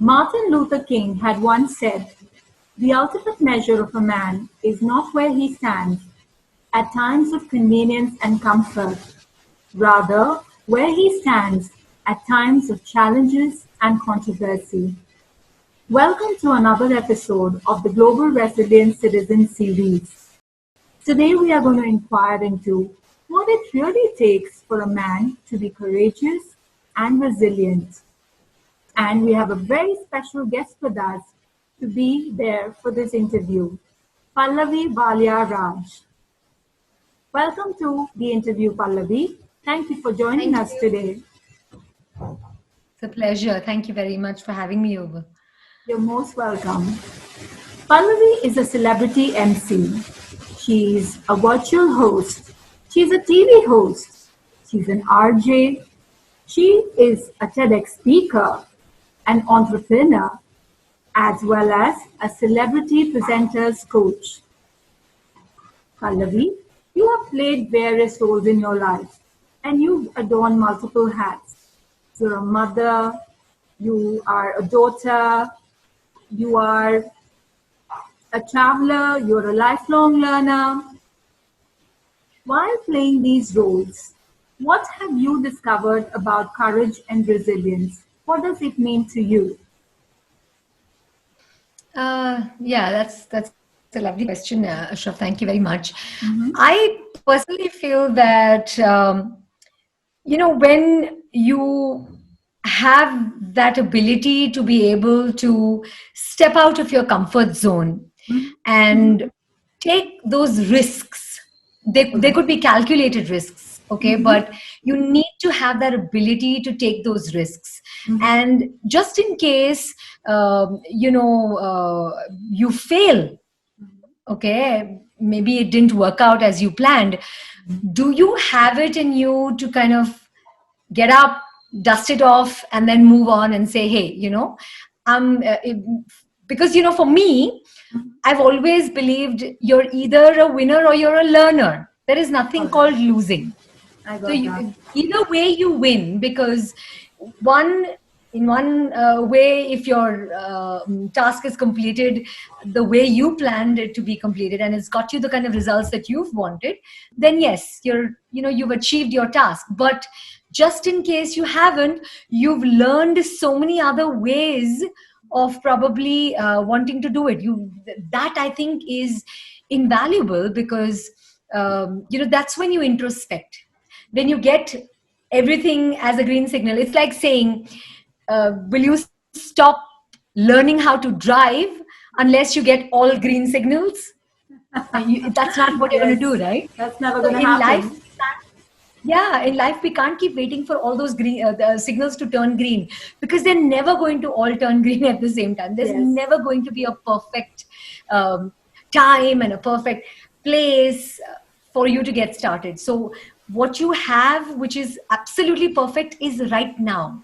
Martin Luther King had once said, "The ultimate measure of a man is not where he stands at times of convenience and comfort, rather where he stands at times of challenges and controversy." Welcome to another episode of the Global Resilient Citizen series. Today we are going to inquire into what it really takes for a man to be courageous and resilient. And we have a very special guest with us to be there for this interview, Pallavi Walia Raj. Welcome to the interview, Pallavi. Thank you for joining us today. It's a pleasure. Thank you very much for having me over. You're most welcome. Pallavi is a celebrity MC. She's a virtual host. She's a TV host. She's an RJ. She is a TEDx speaker, an entrepreneur, as well as a celebrity presenter's coach. Pallavi, you have played various roles in your life and you've adorned multiple hats. You're a mother, you are a daughter, you are a traveler, you're a lifelong learner. While playing these roles, what have you discovered about courage and resilience? What does it mean to you? That's a lovely question, Ashraf. Thank you very much. I personally feel that, when you have that ability to be able to step out of your comfort zone and take those risks, they could be calculated risks, okay? But you need to have that ability to take those risks. And just in case, you fail, okay, maybe it didn't work out as you planned, do you have it in you to kind of get up, dust it off, and then move on and say, hey, because, for me, I've always believed you're either a winner or you're a learner. There is nothing called losing. So either way you win, because in one way, if your task is completed the way you planned it to be completed and it's got you the kind of results that you've wanted, then yes, you've achieved your task. But just in case you haven't, you've learned so many other ways of probably wanting to do it. That I think is invaluable, because that's when you introspect. When you get everything as a green signal, it's like saying, will you stop learning how to drive unless you get all green signals? That's not what you're going to do, right? That's never going to happen. In life, we can't keep waiting for all those green the signals to turn green, because they're never going to all turn green at the same time. There's never going to be a perfect time and a perfect place for you to get started. So what you have, which is absolutely perfect, is right now.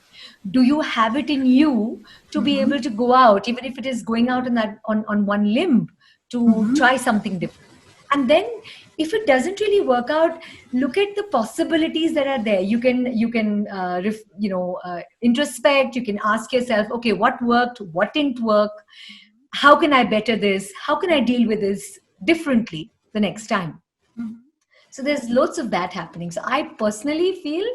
Do you have it in you to be able to go out, even if it is going out on one limb, to try something different? And then if it doesn't really work out, look at the possibilities that are there. You can introspect. You can ask yourself, okay, what worked, what didn't work? How can I better this? How can I deal with this differently the next time? So there's lots of that happening. So I personally feel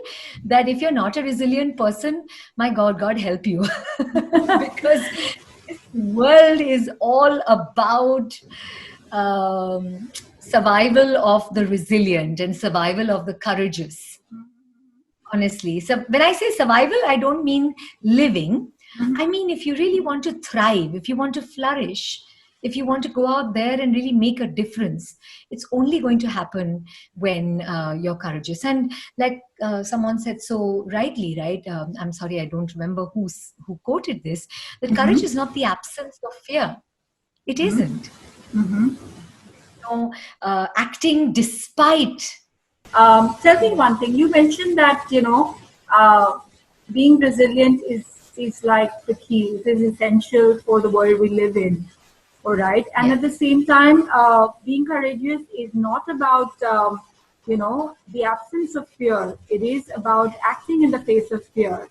that if you're not a resilient person, my God help you. Because this world is all about survival of the resilient and survival of the courageous. Honestly. So when I say survival, I don't mean living. I mean, if you really want to thrive, if you want to flourish, if you want to go out there and really make a difference, it's only going to happen when you're courageous. And like someone said so rightly, right? I'm sorry, I don't remember who quoted this, that courage is not the absence of fear. It isn't. Acting despite. Tell me one thing. You mentioned that, being resilient is like the key. It is essential for the world we live in. All right. And at the same time, being courageous is not about, the absence of fear. It is about acting in the face of fear.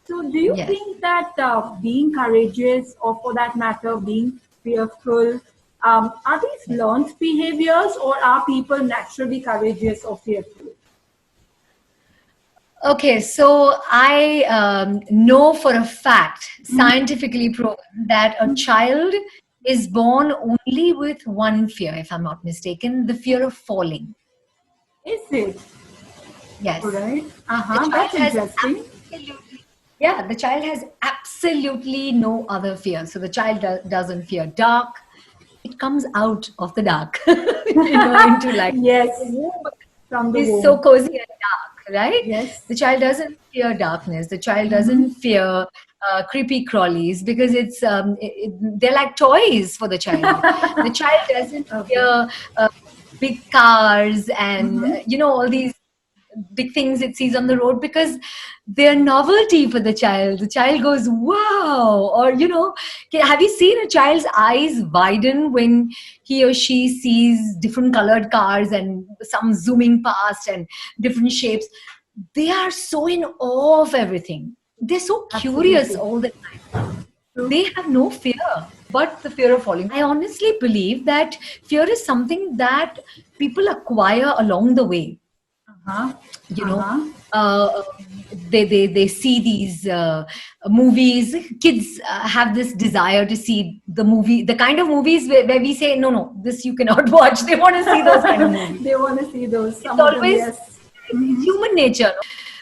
So do you Yes. think that being courageous, or for that matter, being fearful, are these Yes. learned behaviors, or are people naturally courageous or fearful? Okay, so I know for a fact, scientifically proven, that a child is born only with one fear, if I'm not mistaken, the fear of falling. Is it? All Yes. right. The child That's has interesting. absolutely, yeah, the child has absolutely no other fear. So the child doesn't fear dark. It comes out of the dark, into light. The Yes, womb from the is so womb. cozy and dark, right? Yes. The child doesn't fear darkness. The child doesn't fear creepy crawlies because they're like toys for the child. The child doesn't Okay. fear big cars and all these big things it sees on the road because they're novelty for the child. The child goes, wow. Or, have you seen a child's eyes widen when he or she sees different colored cars and some zooming past and different shapes? They are so in awe of everything. They're so curious Absolutely. all the time. True. They have no fear but the fear of falling. I honestly believe that fear is something that people acquire along the way. Uh-huh. you know Uh-huh. they see these movies. Kids have this desire to see the kind of movies where we say no, this you cannot watch. They want to see those kind of movies. They want to see those. It's Some of them, always yes. it's human nature.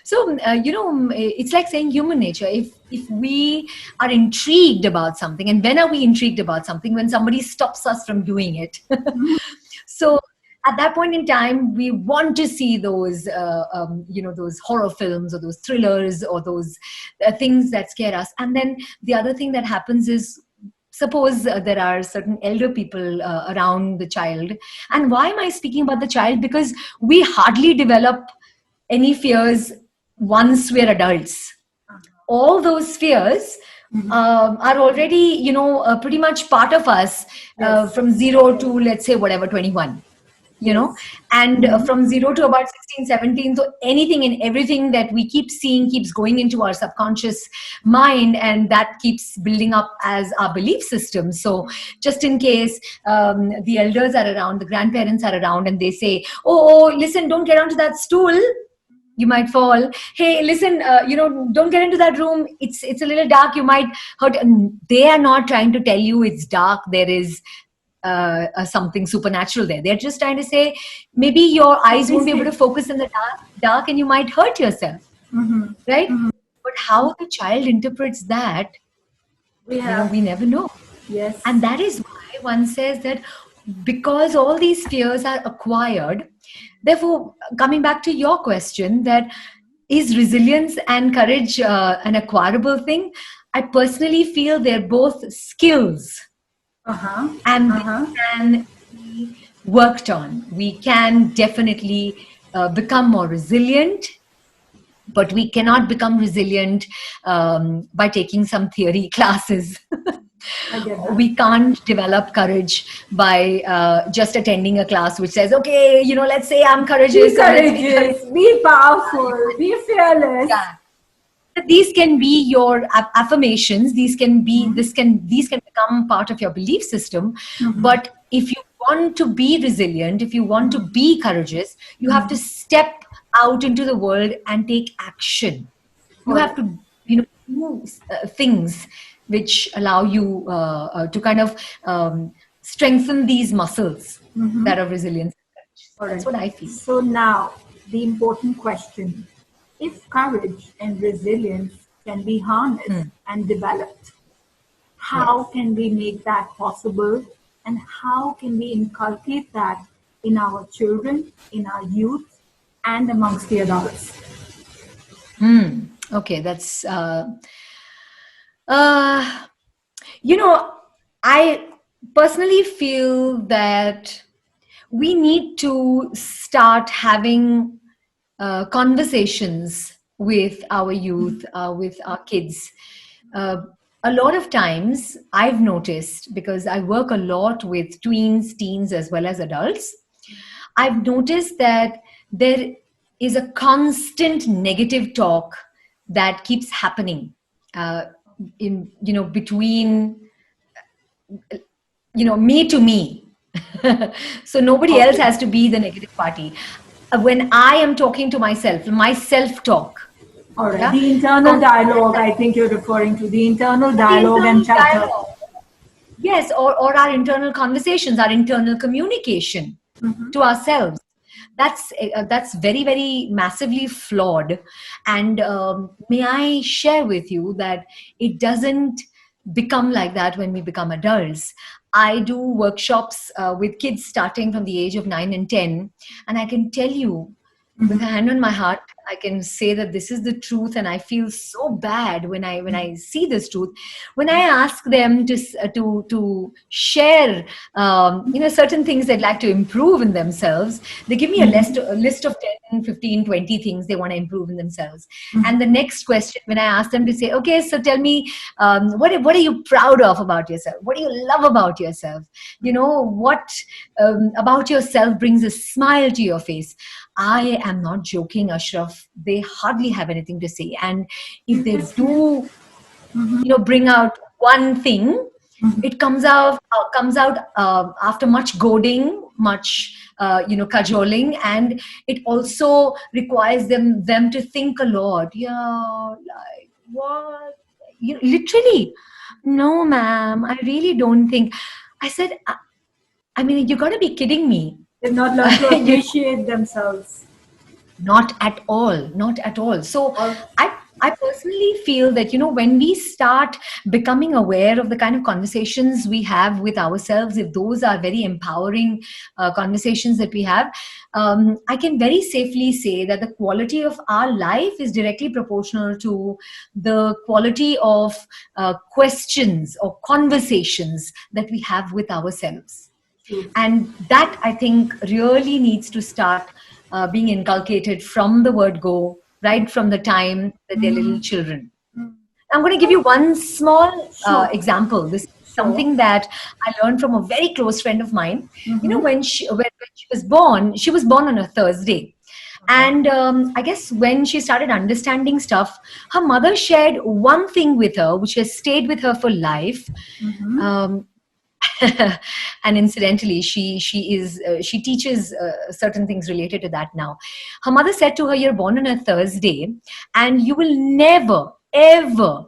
So it's like saying human nature. If we are intrigued about something, and when are we intrigued about something? When somebody stops us from doing it. So at that point in time, we want to see those those horror films or those thrillers or those things that scare us. And then the other thing that happens is, suppose there are certain elder people around the child. And why am I speaking about the child? Because we hardly develop any fears once we're adults. All those fears are already pretty much part of us Yes. from 0 to, let's say, whatever, 21. Yes. And from 0 to about 16, 17, so anything and everything that we keep seeing keeps going into our subconscious mind, and that keeps building up as our belief system. So just in case the elders are around, the grandparents are around, and they say, oh, listen, don't get onto that stool, you might fall. Hey, listen, don't get into that room, it's a little dark, you might hurt. And they are not trying to tell you it's dark, there is something supernatural there. They're just trying to say maybe your eyes won't be able to focus in the dark and you might hurt yourself, right? But how the child interprets that, We have. we never know. Yes. And that is why one says that because all these fears are acquired, therefore, coming back to your question, that is resilience and courage an acquirable thing? I personally feel they're both skills, Uh-huh. and they Uh-huh. can be worked on. We can definitely become more resilient, but we cannot become resilient by taking some theory classes. I get that. We can't develop courage by just attending a class which says, okay, let's say I'm courageous. Be So let's be courageous. courageous. Be powerful. Be fearless. Yeah. These can be your affirmations. These can become part of your belief system. But if you want to be resilient, if you want to be courageous, you have to step out into the world and take action. You have to do things which allow you to kind of strengthen these muscles that are resilience. All That's right. what I feel. So now, the important question. If courage and resilience can be harnessed and developed, how Yes. can we make that possible? And how can we inculcate that in our children, in our youth, and amongst the adults? Okay, that's uh, I personally feel that we need to start having conversations with our youth, with our kids. Uh, a lot of times, I've noticed, because I work a lot with tweens, teens, as well as adults, I've noticed that there is a constant negative talk that keeps happening in between me to me. So nobody else has to be the negative party. When I am talking to myself, my self-talk. All right. The internal dialogue, I think you're referring to the internal dialogue and chatter. Dialogue. Yes, or our internal conversations, our internal communication to ourselves. That's very, very massively flawed. And may I share with you that it doesn't become like that when we become adults. I do workshops with kids starting from the age of 9 and 10. And I can tell you, with a hand on my heart, I can say that this is the truth, and I feel so bad when I see this truth. When I ask them to share, certain things they'd like to improve in themselves, they give me a list of 10, 15, 20 things they want to improve in themselves. And the next question, when I ask them to say, okay, so tell me, what are you proud of about yourself? What do you love about yourself? What about yourself brings a smile to your face? I am not joking, Ashraf. They hardly have anything to say. And if they do, bring out one thing, it comes out after much goading, much cajoling, and it also requires them to think a lot. Yeah, like what? Literally, no, ma'am. I really don't think. I said, I mean, you got to be kidding me. They've not learned to appreciate themselves. Not at all. Not at all. So I personally feel that, when we start becoming aware of the kind of conversations we have with ourselves, if those are very empowering conversations that we have, I can very safely say that the quality of our life is directly proportional to the quality of questions or conversations that we have with ourselves. And that, I think, really needs to start being inculcated from the word go, right from the time that they're little children. I'm going to give you one small example. This is something that I learned from a very close friend of mine. When she was born on a Thursday. And I guess when she started understanding stuff, her mother shared one thing with her, which has stayed with her for life. And incidentally, she teaches certain things related to that now. Her mother said to her, "You're born on a Thursday, and you will never ever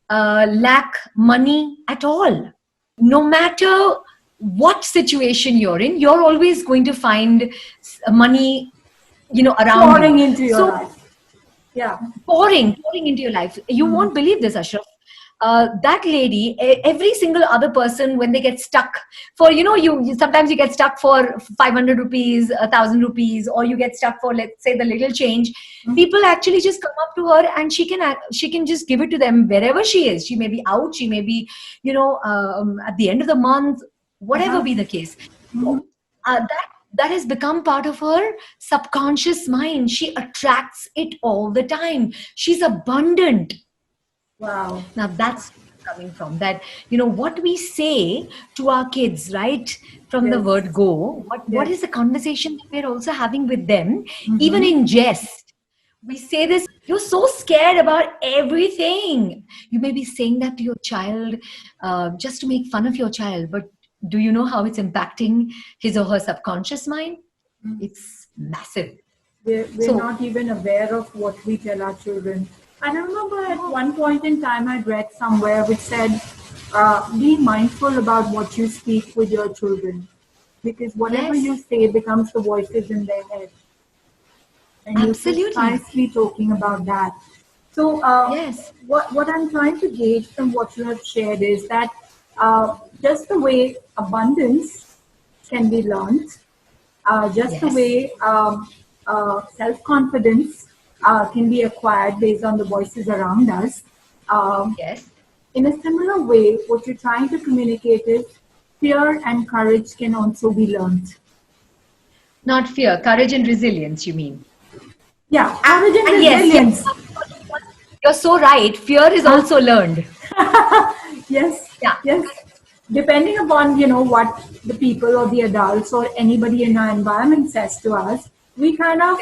lack money at all. No matter what situation you're in, you're always going to find money, around pouring into your life. Yeah, pouring into your life. You won't believe this, Ashraf. That lady, every single other person, when they get stuck for, you sometimes you get stuck for 500 rupees, 1,000 rupees, or you get stuck for, let's say, the little change. People actually just come up to her, and she can just give it to them wherever she is. She may be out, she may be, at the end of the month, whatever be the case. That has become part of her subconscious mind. She attracts it all the time. She's abundant. Wow. Now that's coming from that, what we say to our kids, right? From the word go, what is the conversation that we're also having with them, even in jest? We say this, you're so scared about everything. You may be saying that to your child just to make fun of your child, but do you know how it's impacting his or her subconscious mind? It's massive. We're not even aware of what we tell our children. And I remember at one point in time, I'd read somewhere which said, be mindful about what you speak with your children, because whatever you say becomes the voices in their head. And absolutely. You're precisely talking about that. So what I'm trying to gauge from what you have shared is that just the way abundance can be learned, the way self-confidence can be acquired based on the voices around us. In a similar way, what you're trying to communicate is fear and courage can also be learned. Not fear, courage and resilience, you mean? Yeah, courage and resilience. Yes. You're so right. Fear is also learned. Yes. Depending upon, what the people or the adults or anybody in our environment says to us, we kind of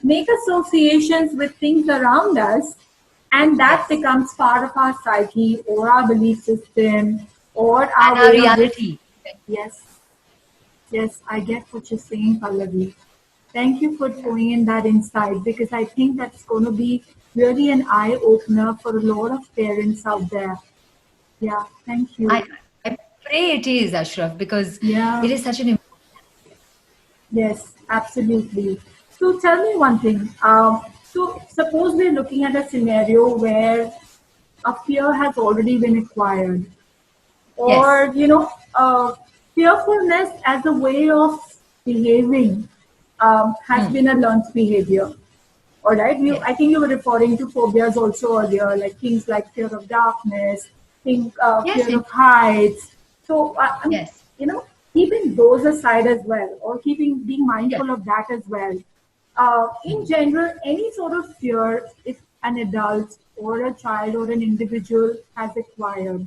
make associations with things around us, And that becomes part of our psyche or our belief system or our and our way of this. reality. Yes, yes, I get what you're saying, Pallavi. Thank you for throwing in that insight, because I think that's going to be really an eye opener for a lot of parents out there. Yeah, thank I, you. I pray it is, Ashraf, because Yeah, it is such an yes, absolutely. So tell me one thing. So suppose we're looking at a scenario where a fear has already been acquired, yes, or fearfulness as a way of behaving has hmm, been a learned behavior. All right. yes, I think you were referring to phobias also earlier, like things like fear of darkness, yes, fear of heights. So, yes, keeping those aside as well, or being yes, mindful of that as well. In hmm, general, any sort of fear, if an adult or a child or an individual has acquired,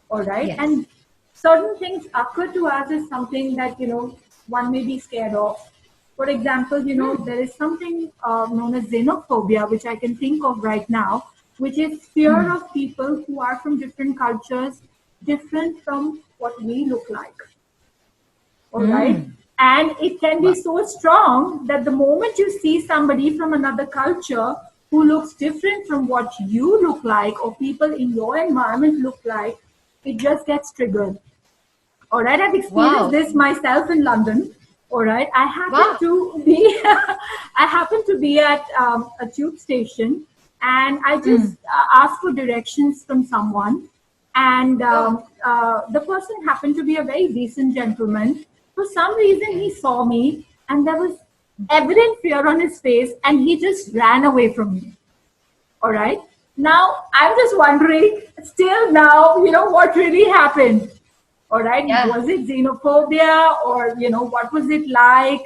all right, yes, and certain things occur to us as something that one may be scared of. For example, hmm, there is something known as xenophobia, which I can think of right now, which is fear hmm, of people who are from different cultures, different from what we look like. All right. hmm. And it can be Wow. so strong that the moment you see somebody from another culture who looks different from what you look like, or people in your environment look like, it just gets triggered. All right, I've experienced Wow. this myself in London. All right, I happen Wow. to be I happen to be at a tube station, and I Hmm. just asked for directions from someone, and Oh, the person happened to be a very decent gentleman. For some reason, he yes. saw me, and there was evident fear on his face, and he just ran away from me. All right. Now, I'm just wondering, still now, what really happened? All right. Yeah. Was it xenophobia, or, what was it like?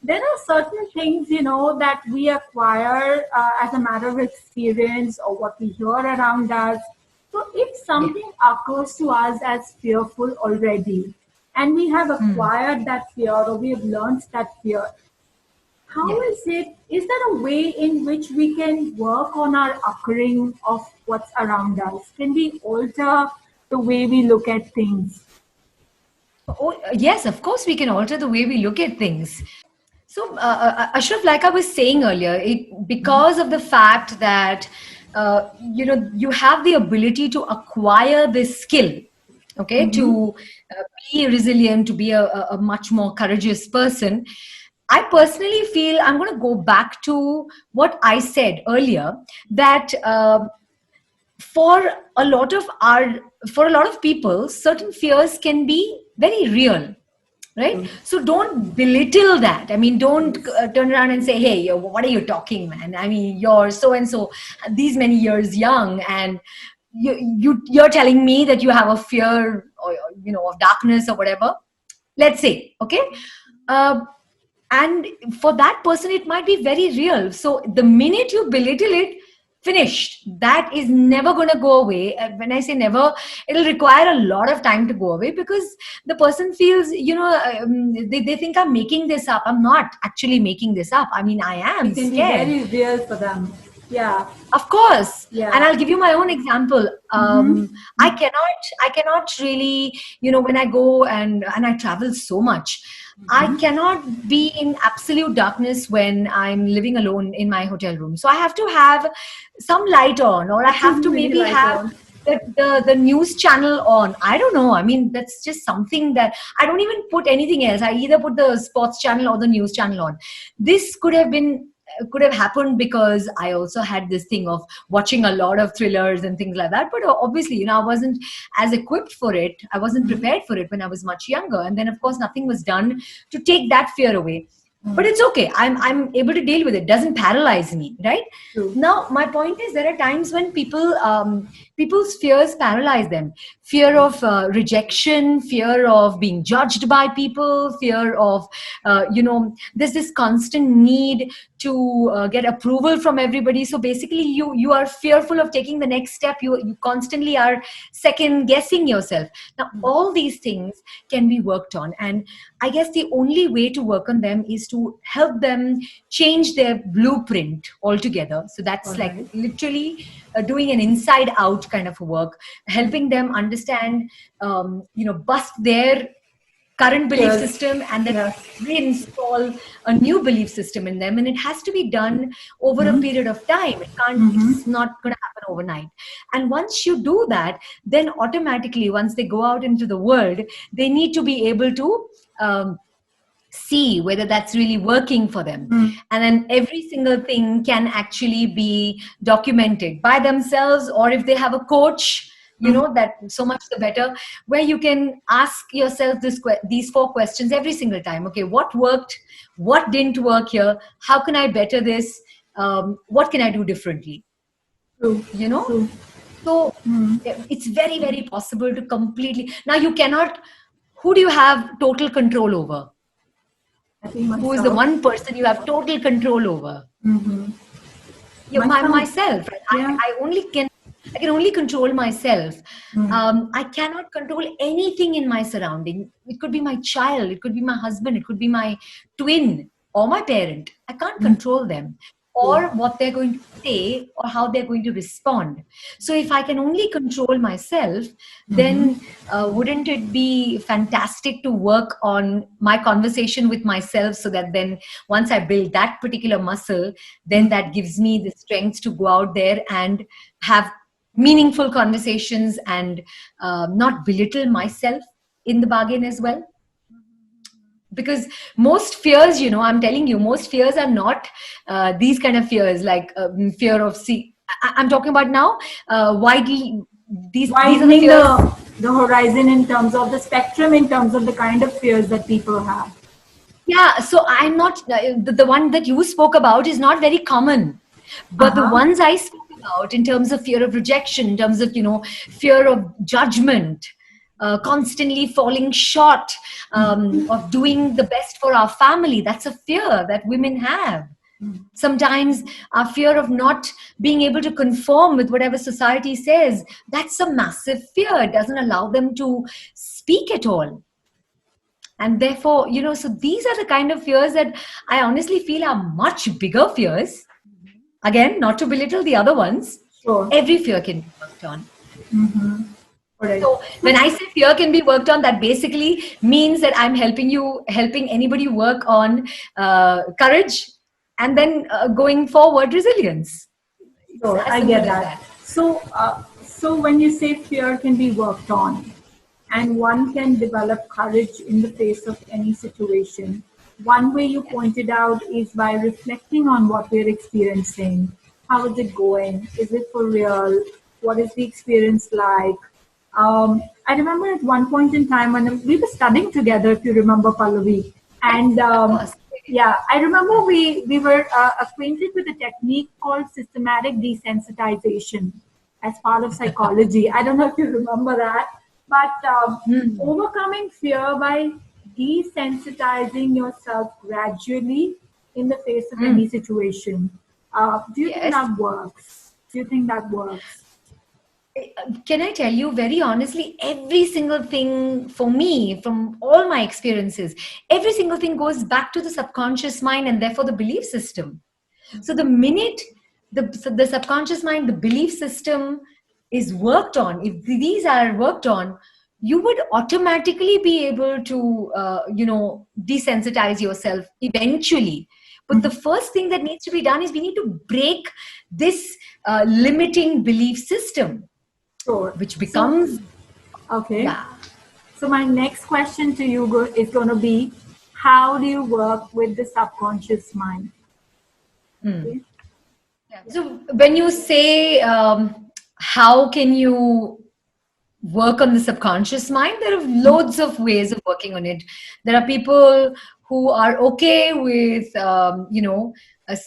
There are certain things, that we acquire as a matter of experience or what we hear around us. So if Yeah. something occurs to us as fearful already, and we have Hmm. acquired that fear or we have learned that fear, how Yeah. is it? Is there a way in which we can work on our occurring of what's around us? Can we alter the way we look at things? Oh, yes, of course, we can alter the way we look at things. So, Ashraf, like I was saying earlier, because of the fact that you have the ability to acquire this skill, okay, Mm-hmm. to be resilient, to be a much more courageous person. I personally feel I'm going to go back to what I said earlier, that for a lot of our for a lot of people, certain fears can be very real, right? True. So don't belittle that. I mean, don't Yes. turn around and say, hey, what are you talking, man? I mean, you're so and so these many years young, and you're telling me that you have a fear, or of darkness or whatever, let's say, okay. uh, and for that person it might be very real. So the minute you belittle it, finished, that is never going to go away. And when I say never, it'll require a lot of time to go away, because the person feels, they think I'm making this up. I'm not actually making this up. I mean, I am It can be scared. very real for them. Yeah. Of course. And Yeah. I'll give you my own example. Mm-hmm. I cannot really, when I go and I travel so much, I cannot be in absolute darkness when I'm living alone in my hotel room. So I have to have some light on, or I Have to have be to really maybe light have on. the news channel on. I don't know. I mean, that's just something that I don't even put anything else. I either put the sports channel or the news channel on. This could have happened because I also had this thing of watching a lot of thrillers and things like that. But obviously, I wasn't as equipped for it. I wasn't prepared for it when I was much younger. And then, of course, nothing was done to take that fear away. But it's okay. I'm able to deal with it. Doesn't paralyze me, right? True. Now, my point is, there are times when people's fears paralyze them. Fear of rejection, fear of being judged by people, fear of there's this constant need to get approval from everybody. So basically, you are fearful of taking the next step. You constantly are second guessing yourself. Now, all these things can be worked on, and I guess the only way to work on them is to help them change their blueprint altogether. So that's like literally doing an inside out kind of work, helping them understand, bust their current belief system and then reinstall a new belief system in them. And it has to be done over a period of time. It's not going to happen overnight. And once you do that, then automatically, once they go out into the world, they need to be able to see whether that's really working for them. And then every single thing can actually be documented by themselves, or if they have a coach, that so much the better, where you can ask yourself these 4 questions every single time. Okay, what worked? What didn't work here? How can I better this? What can I do differently? So it's very, very possible to completely. Now you cannot. Who do you have total control over? Who is the one person you have total control over? Myself. I can only control myself. I cannot control anything in my surrounding. It could be my child, it could be my husband, it could be my twin or my parent. I can't control them, or what they're going to say, or how they're going to respond. So if I can only control myself, then wouldn't it be fantastic to work on my conversation with myself, so that then once I build that particular muscle, then that gives me the strength to go out there and have meaningful conversations and not belittle myself in the bargain as well. Because most fears, I'm telling you, most fears are not these kind of fears, like fear of I'm talking about now widening the horizon in terms of the spectrum, in terms of the kind of fears that people have. Yeah, so I'm not, the one that you spoke about is not very common. But the ones I spoke about in terms of fear of rejection, in terms of, fear of judgment, constantly falling short of doing the best for our family, that's a fear that women have. Sometimes our fear of not being able to conform with whatever society says, that's a massive fear. It doesn't allow them to speak at all. And therefore, so these are the kind of fears that I honestly feel are much bigger fears. Again, not to belittle the other ones. Sure. Every fear can be worked on. So when I say fear can be worked on, that basically means that I'm helping anybody work on courage, and then going forward, resilience. Sure, I get that. So when you say fear can be worked on, and one can develop courage in the face of any situation, one way you pointed out is by reflecting on what we're experiencing. How is it going? Is it for real? What is the experience like? I remember at one point in time when we were studying together, if you remember, Pallavi, and I remember we were acquainted with a technique called systematic desensitization as part of psychology. I don't know if you remember that, but overcoming fear by desensitizing yourself gradually in the face of any situation. Do you think that works? Can I tell you very honestly, every single thing for me, from all my experiences, every single thing goes back to the subconscious mind and therefore the belief system. So the minute the subconscious mind, the belief system is worked on, if these are worked on, you would automatically be able to, desensitize yourself eventually. But the first thing that needs to be done is we need to break this limiting belief system. Sure. Which becomes... Okay. Yeah. So my next question to you is going to be, how do you work with the subconscious mind? Okay. Yeah. So when you say, how can you work on the subconscious mind, there are loads of ways of working on it. There are people who are okay with, a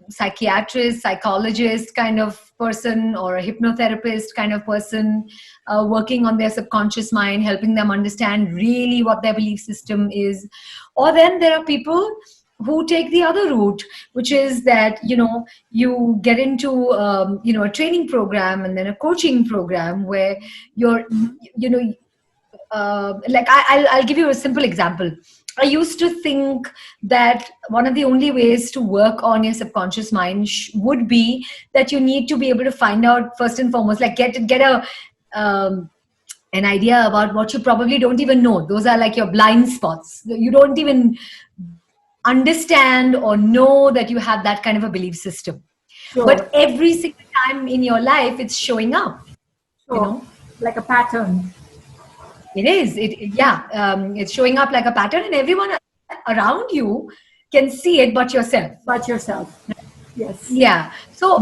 psychiatrist, psychologist kind of person, or a hypnotherapist kind of person, working on their subconscious mind, helping them understand really what their belief system is. Or then there are people who take the other route, which is that, you get into, a training program and then a coaching program where you're, like I'll give you a simple example. I used to think that one of the only ways to work on your subconscious mind would be that you need to be able to find out first and foremost, like get a an idea about what you probably don't even know. Those are like your blind spots. You don't even understand or know that you have that kind of a belief system. Sure. But every single time in your life, it's showing up. Sure. You know, like a pattern. it is. It's showing up like a pattern, and everyone around you can see it, but yourself. But yourself. Yes. Yeah. So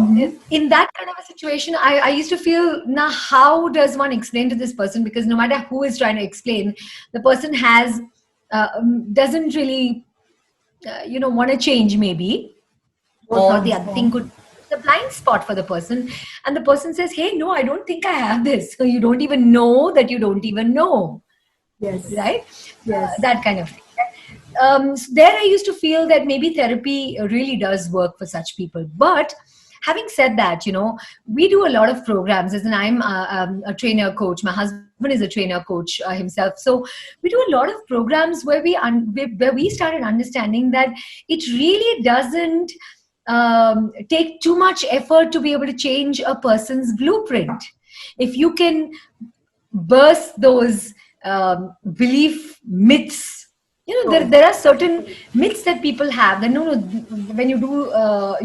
in that kind of a situation, I used to feel, now how does one explain to this person? Because no matter who is trying to explain, the person has doesn't really want to change, maybe, or the other thing could be the blind spot for the person, and the person says, hey, no, I don't think I have this. So you don't even know that you don't even know. Yes. Right. Yes. That kind of thing. So there I used to feel that maybe therapy really does work for such people. But having said that, we do a lot of programs. As in, I'm a trainer coach. My husband is a trainer coach himself. So we do a lot of programs where we started understanding that it really doesn't take too much effort to be able to change a person's blueprint. If you can burst those belief myths. There are certain myths that people have that no, when you do,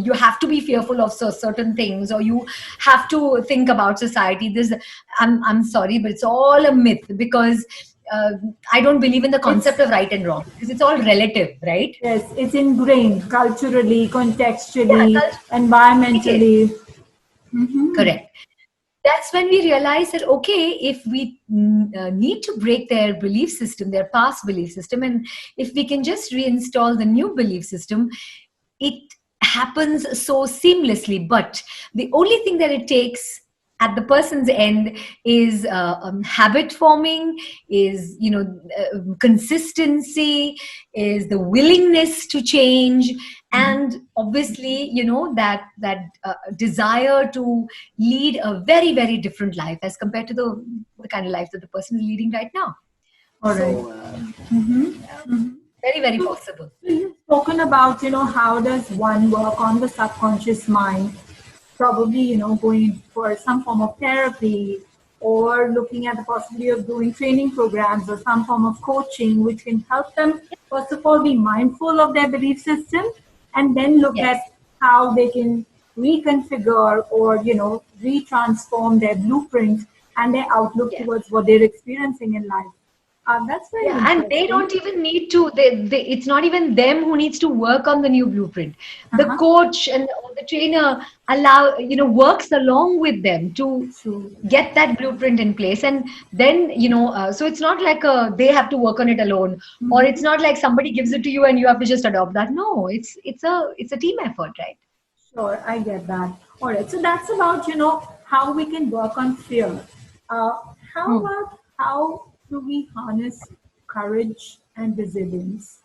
you have to be fearful of certain things, or you have to think about society. I'm sorry, but it's all a myth, because I don't believe in the concept of right and wrong, because it's all relative, right? Yes, it's ingrained culturally, contextually, environmentally. Correct. That's when we realize that, okay, if we need to break their belief system, their past belief system, and if we can just reinstall the new belief system, it happens so seamlessly. But the only thing that it takes at the person's end is habit forming, is consistency, is the willingness to change, and obviously that desire to lead a very, very different life as compared to the kind of life that the person is leading right now. All right. Very, very possible. You've spoken about how does one work on the subconscious mind, probably going for some form of therapy, or looking at the possibility of doing training programs or some form of coaching which can help them first of all be mindful of their belief system, and then look at how they can reconfigure or retransform their blueprint and their outlook towards what they're experiencing in life. That's very and they don't even need to. It's not even them who needs to work on the new blueprint. The coach and the trainer works along with them to get that blueprint in place, and then so it's not like they have to work on it alone, or it's not like somebody gives it to you and you have to just adopt that. No, it's a team effort, right? Sure, I get that. All right, so that's about how we can work on fear. How about how do we harness courage and resilience?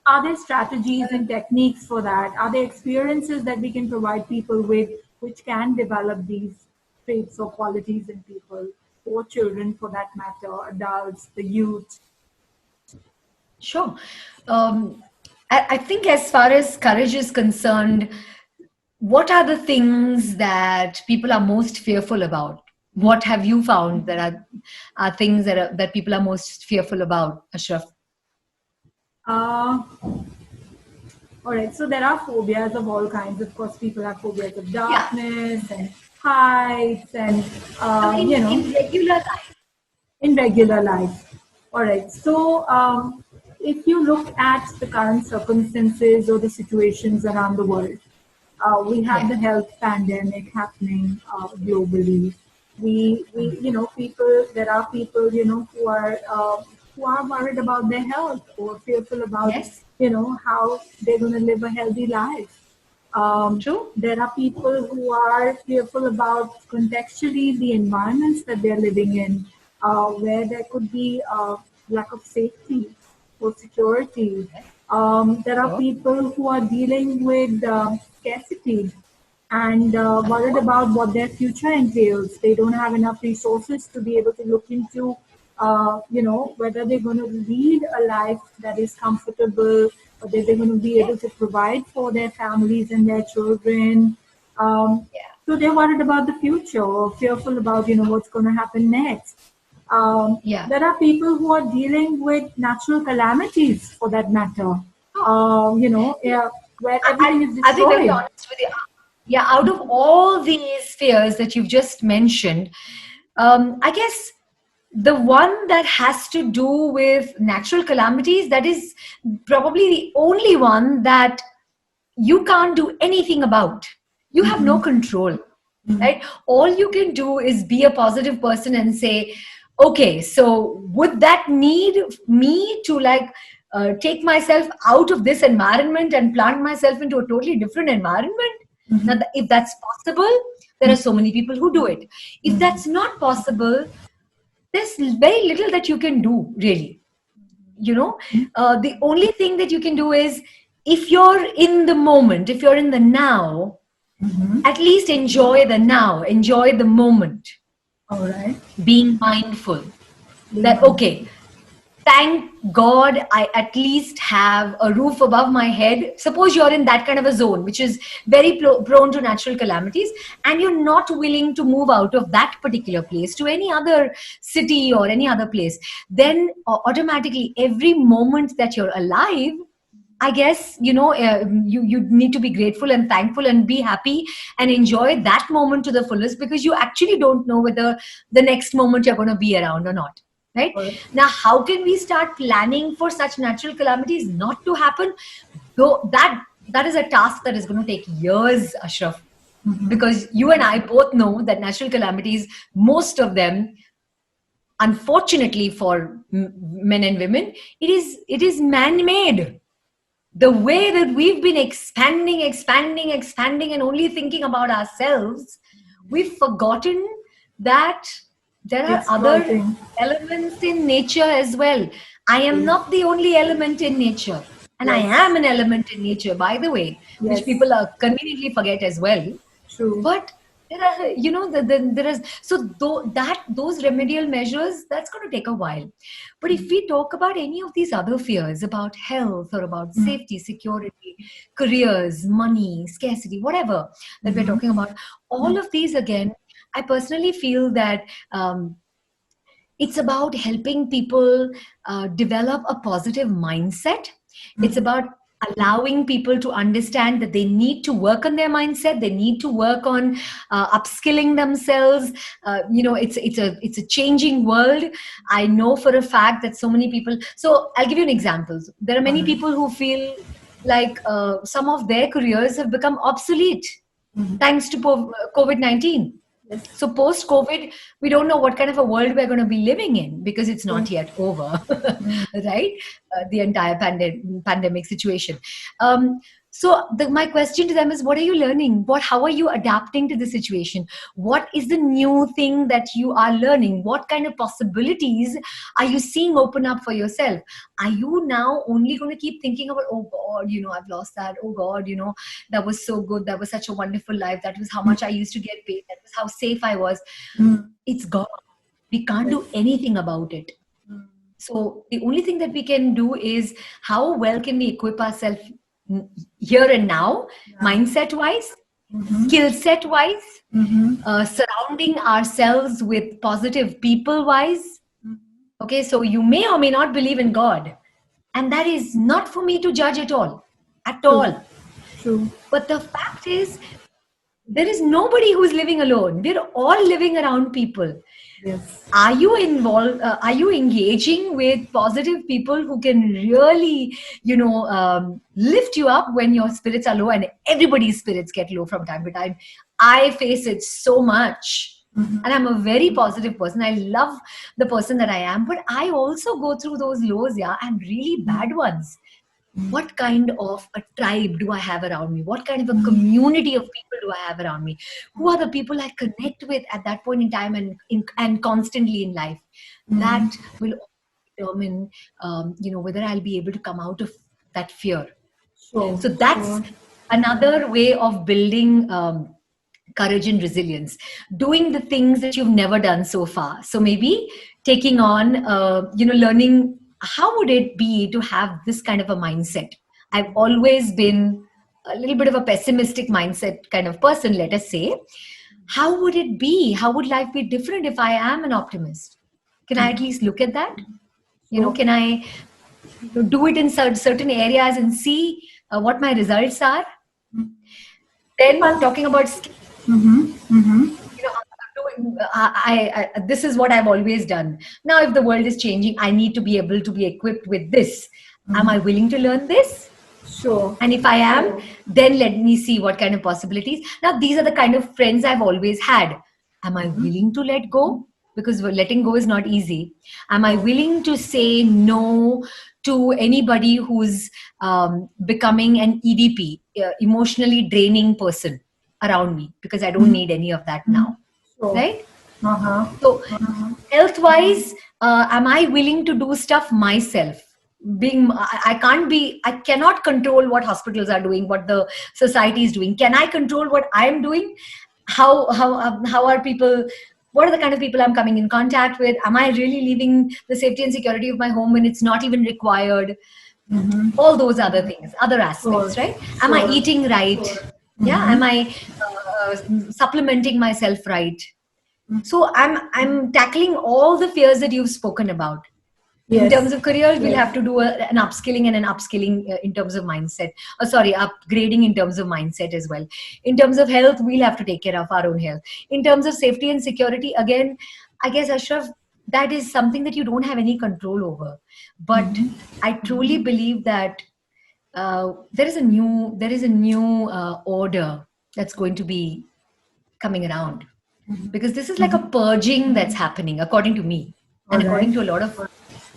Are there strategies and techniques for that? Are there experiences that we can provide people with which can develop these traits or qualities in people, or children for that matter, adults, the youth? Sure. I think as far as courage is concerned, what are the things that people are most fearful about? What have you found that are things that people are most fearful about, Ashraf? All right, so there are phobias of all kinds. Of course, people have phobias of darkness and heights and, in regular life. In regular life. All right, so if you look at the current circumstances or the situations around the world, we have the health pandemic happening globally. There are people, who are worried about their health or fearful about, how they're going to live a healthy life. True. There are people who are fearful about contextually the environments that they're living in, where there could be lack of safety or security. There are people who are dealing with scarcity and worried about what their future entails. They don't have enough resources to be able to look into whether they're going to lead a life that is comfortable, whether they're going to be able to provide for their families and their children. So they're worried about the future or fearful about, what's going to happen next. There are people who are dealing with natural calamities, for that matter. Where everything is destroyed. I'll be very honest with you. Yeah, out of all these fears that you've just mentioned, I guess the one that has to do with natural calamities, that is probably the only one that you can't do anything about. You have no control, right? All you can do is be a positive person and say, okay, so would that need me to take myself out of this environment and plant myself into a totally different environment? Now, if that's possible, there are so many people who do it. If that's not possible, there's very little that you can do, really. The only thing that you can do is, if you're in the moment, if you're in the now, at least enjoy the now, enjoy the moment. All right. Being mindful that, okay, thank God I at least have a roof above my head. Suppose you're in that kind of a zone, which is very prone to natural calamities, and you're not willing to move out of that particular place to any other city or any other place, then automatically every moment that you're alive, I guess, you need to be grateful and thankful and be happy and enjoy that moment to the fullest, because you actually don't know whether the next moment you're going to be around or not. Right? Now, how can we start planning for such natural calamities not to happen? Though that is a task that is going to take years, Ashraf, because you and I both know that natural calamities, most of them, unfortunately for men and women, it is man-made. The way that we've been expanding and only thinking about ourselves, we've forgotten that there are other elements in nature as well. I am not the only element in nature. And I am an element in nature, by the way, which people conveniently forget as well. True. But there are, there is, so those remedial measures, that's going to take a while. But if we talk about any of these other fears about health or about safety, security, careers, money, scarcity, whatever that we're talking about, all of these, again, I personally feel that it's about helping people develop a positive mindset. It's about allowing people to understand that they need to work on their mindset. They need to work on upskilling themselves. It's a changing world. I know for a fact that so many people. So I'll give you an example. There are many people who feel like some of their careers have become obsolete thanks to COVID-19. So post-COVID, we don't know what kind of a world we're going to be living in, because it's not yet over, right? The entire pandemic situation. So my question to them is, what are you learning? How are you adapting to the situation? What is the new thing that you are learning? What kind of possibilities are you seeing open up for yourself? Are you now only going to keep thinking about, oh God, I've lost that. Oh God, that was so good. That was such a wonderful life. That was how much I used to get paid. That was how safe I was. It's gone. We can't do anything about it. So the only thing that we can do is, how well can we equip ourselves here and now, mindset wise, skill set wise, surrounding ourselves with positive people wise. Okay, so you may or may not believe in God, and that is not for me to judge at all. True. But the fact is, there is nobody who's living alone. We're all living around people. Yes. Are you involved? Are you engaging with positive people who can really, lift you up when your spirits are low? And everybody's spirits get low from time to time. I face it so much. And I'm a very positive person. I love the person that I am. But I also go through those lows, and really bad ones. What kind of a tribe do I have around me? What kind of a community of people do I have around me? Who are the people I connect with at that point in time and constantly in life? That will determine, whether I'll be able to come out of that fear. So that's another way of building courage and resilience, doing the things that you've never done so far. So maybe taking on, learning how would it be to have this kind of a mindset. I've always been a little bit of a pessimistic mindset kind of person, let us say. How would it be? How would life be different if I am an optimist? Can I at least look at that? So, Can I do it in certain areas and see what my results are? Then well, talking about skills, this is what I've always done. Now, if the world is changing, I need to be able to be equipped with this. Am I willing to learn this? sure. And if I am, then let me see what kind of possibilities. Now, these are the kind of friends I've always had. Am I willing to let go? Because letting go is not easy. Am I willing to say no to anybody who's becoming an EDP, emotionally draining person around me? Because I don't need any of that now, Sure. right? Uh-huh. So, health wise, am I willing to do stuff myself? I can't be, I cannot control what hospitals are doing, what the society is doing. Can I control what I'm doing? How are people? What are the kind of people I'm coming in contact with? Am I really leaving the safety and security of my home when it's not even required? All those other things, other Sure. aspects, right? Am I Sure. eating right? Yeah. Am I supplementing myself right? So I'm tackling all the fears that you've spoken about. In terms Yes. of careers, we'll Yes. have to do an upskilling and an upskilling in terms of mindset. Sorry, upgrading in terms of mindset as well. In terms of health, we'll have to take care of our own health. In terms of safety and security, again, I guess, Ashraf, that is something that you don't have any control over. But I truly believe that there is a new order that's going to be coming around, because this is like a purging that's happening, according to me All and right. according to a lot of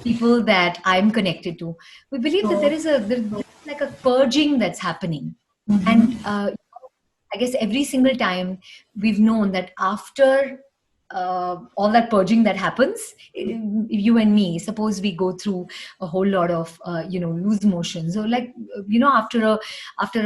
people that I'm connected to. We believe that Sure. there's like a purging that's happening. And I guess every single time we've known that after all that purging that happens, you and me, suppose we go through a whole lot of loose motions, or like after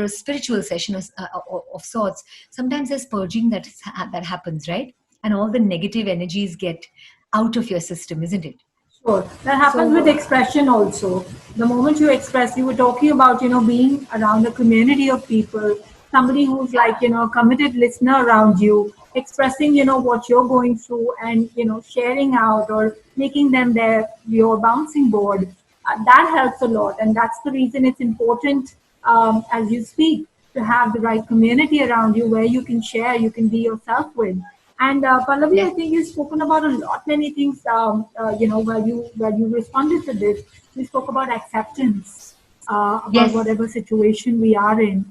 a spiritual session of sorts, sometimes there's purging that happens, right? And all the negative energies get out of your system, isn't it? Sure. That happens with So expression also. The moment you express, you were talking about, being around a community of people, somebody who's like, a committed listener around you, expressing, what you're going through and, sharing out or making them your bouncing board. That helps a lot. And that's the reason it's important, as you speak, to have the right community around you where you can share, you can be yourself with. And Pallavi, I yes, think you've spoken about a lot many things. While you responded to this, you spoke about acceptance about yes, whatever situation we are in.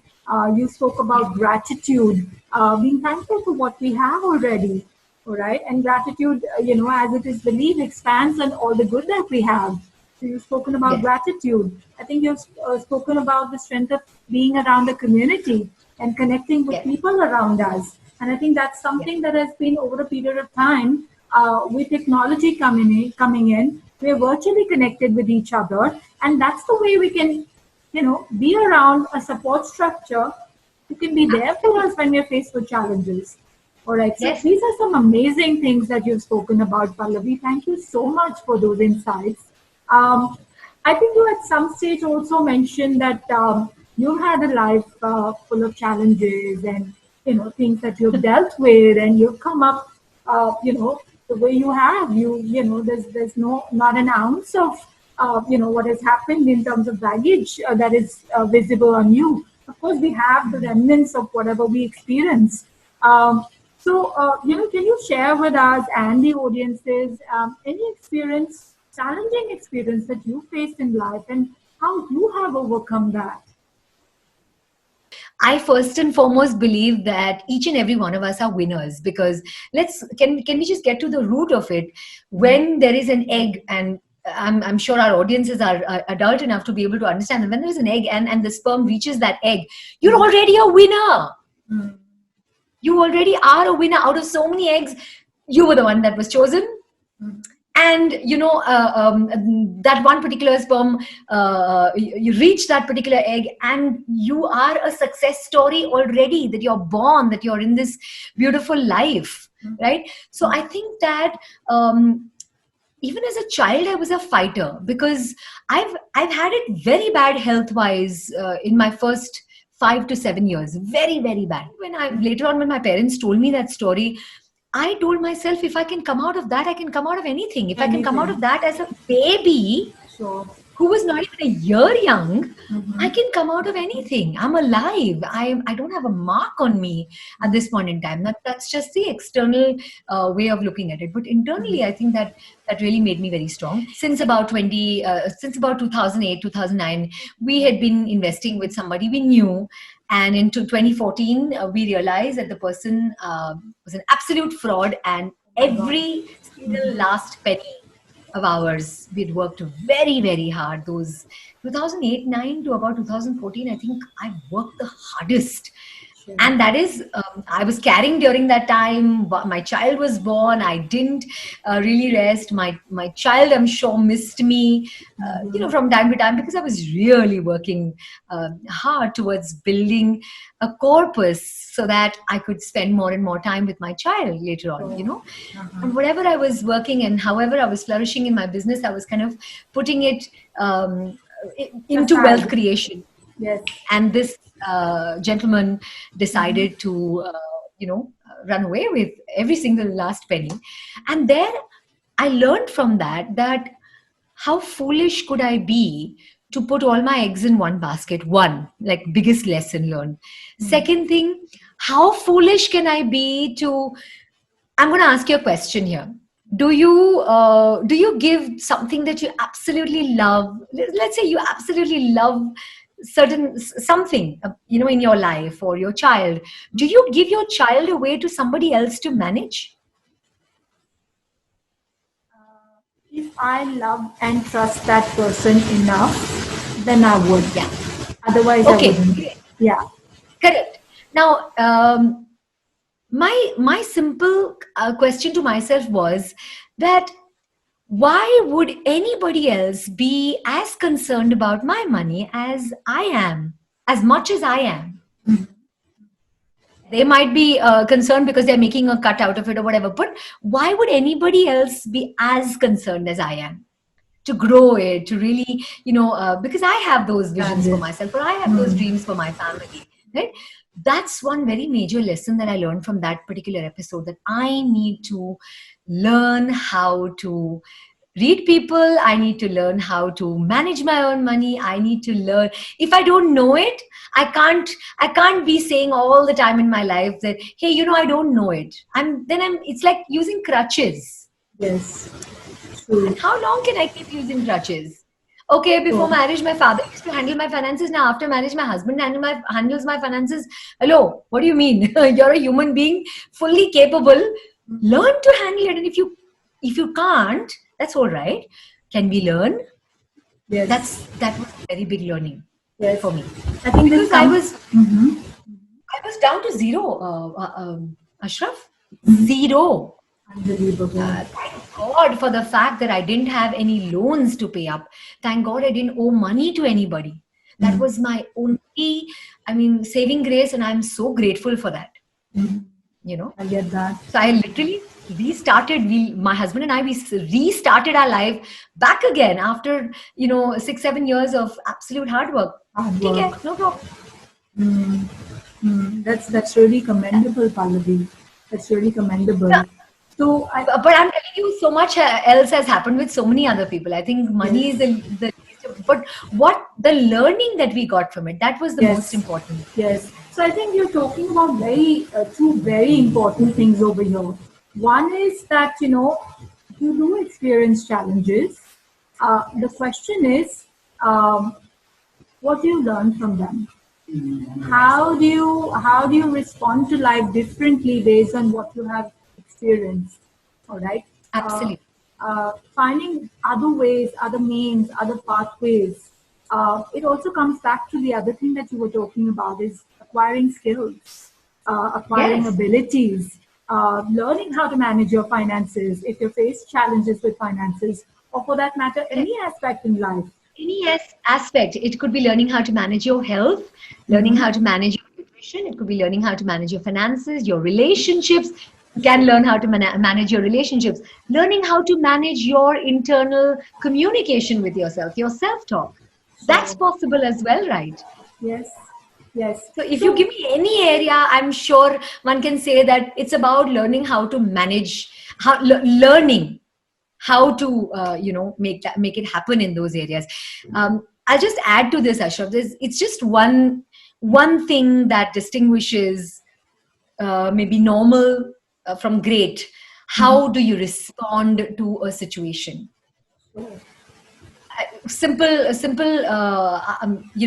You spoke yes, about gratitude, being thankful for what we have already. All right, and gratitude, as it is believed, expands on all the good that we have. So you've spoken about yes, gratitude. I think you've spoken about the strength of being around the community and connecting with yes, people around us. And I think that's yes, something that has been over a period of time with technology coming in. We're virtually connected with each other, and that's the way we can, be around a support structure who can be there for us absolutely, when we're faced with challenges. All right. So yes. these are some amazing things that you've spoken about, Pallavi. Thank you so much for those insights. Um, I think you at some stage also mentioned that you had a life full of challenges and things that you've dealt with, and you've come up, the way you have. There's not an ounce of what has happened in terms of baggage that is visible on you. Of course, we have the remnants of whatever we experience. Can you share with us and the audiences any challenging experience that you faced in life and how you have overcome that? I first and foremost believe that each and every one of us are winners, because can we just get to the root of it? When there is an egg, and I'm sure our audiences are adult enough to be able to understand that when there is an egg and the sperm reaches that egg, you're already a winner. Mm. You already are a winner. Out of so many eggs, you were the one that was chosen. And that one particular sperm, you reach that particular egg, and you are a success story already, that you're born, that you're in this beautiful life, right? So I think that even as a child, I was a fighter because I've had it very bad health wise in my first 5 to 7 years, very very bad. When I later on, when my parents told me that story, I told myself, if I can come out of that, I can come out of anything. If I can come out of that as a baby, Sure. who was not even a year young, Mm-hmm. I can come out of anything. I'm alive. I don't have a mark on me at this point in time. That's just the external way of looking at it. But internally, I think that really made me very strong. Since about 2008, 2009, we had been investing with somebody we knew. And into 2014, we realized that the person was an absolute fraud, and Oh my God. every single last penny of ours, we'd worked very very hard. Those 2008-9 to about 2014, I think I worked the hardest. Sure. And that is, I was carrying during that time. My child was born. I didn't really rest. My child, I'm sure, missed me from time to time, because I was really working hard towards building a corpus so that I could spend more and more time with my child later on. And whatever I was working and however I was flourishing in my business, I was kind of putting it into wealth creation. Yes. And this gentleman decided to run away with every single last penny. And then I learned from that how foolish could I be to put all my eggs in one basket. One, like, biggest lesson learned. Second thing, how foolish can I be to, I'm going to ask you a question here. Do you give something that you absolutely love? Let's say you absolutely love something, in your life or your child. Do you give your child away to somebody else to manage? If I love and trust that person enough, then I would. Yeah. Otherwise, Okay. I wouldn't. Yeah. Correct. Now, my simple question to myself was that, why would anybody else be as concerned about my money as I am, as much as I am? They might be concerned because they're making a cut out of it or whatever, but why would anybody else be as concerned as I am to grow it, to really, because I have those visions for myself, or I have those dreams for my family, right? That's one very major lesson that I learned from that particular episode, that I need to learn how to read people. I need to learn how to manage my own money. I need to learn. If I don't know it, I can't be saying all the time in my life that, hey, I don't know it. It's like using crutches. Yes. True. And how long can I keep using crutches? Okay, before marriage, my father used to handle my finances. Now, after marriage, my husband handles my finances. Hello, what do you mean? You're a human being, fully capable. Learn to handle it. And if you can't, that's all right. Can we learn? Yes. That was a very big learning for me. I think because I was down to zero, Ashraf. Zero. Unbelievable. Thank God for the fact that I didn't have any loans to pay up. Thank God I didn't owe money to anybody. That was my only, saving grace, and I'm so grateful for that. I get that. So I literally restarted. My husband and I, we restarted our life back again after 6-7 years of absolute hard work. Okay, no problem. That's really commendable, Pallavi. That's really commendable. Yeah. So, but I'm telling you, so much else has happened with so many other people. I think money is the but what the learning that we got from it, that was the most important. Yes. So I think you're talking about two very important things over here. One is that, you do experience challenges. The question is, what do you learn from them? How do you respond to life differently based on what you have experienced? All right. Absolutely. Finding other ways, other means, other pathways. It also comes back to the other thing that you were talking about, is acquiring skills, acquiring abilities, learning how to manage your finances if you face challenges with finances, or for that matter, any aspect in life. Any aspect. It could be learning how to manage your health, learning how to manage your nutrition. It could be learning how to manage your finances, your relationships, You can learn how to manage your relationships, learning how to manage your internal communication with yourself, your self-talk. That's Sure. possible as well, right? Yes. Yes. So if you So give me any area, I'm sure one can say that it's about learning how to manage, learning how to make it happen in those areas. I'll just add to this, Ashraf. It's just one thing that distinguishes maybe normal from great. How do you respond to a situation? sure. A simple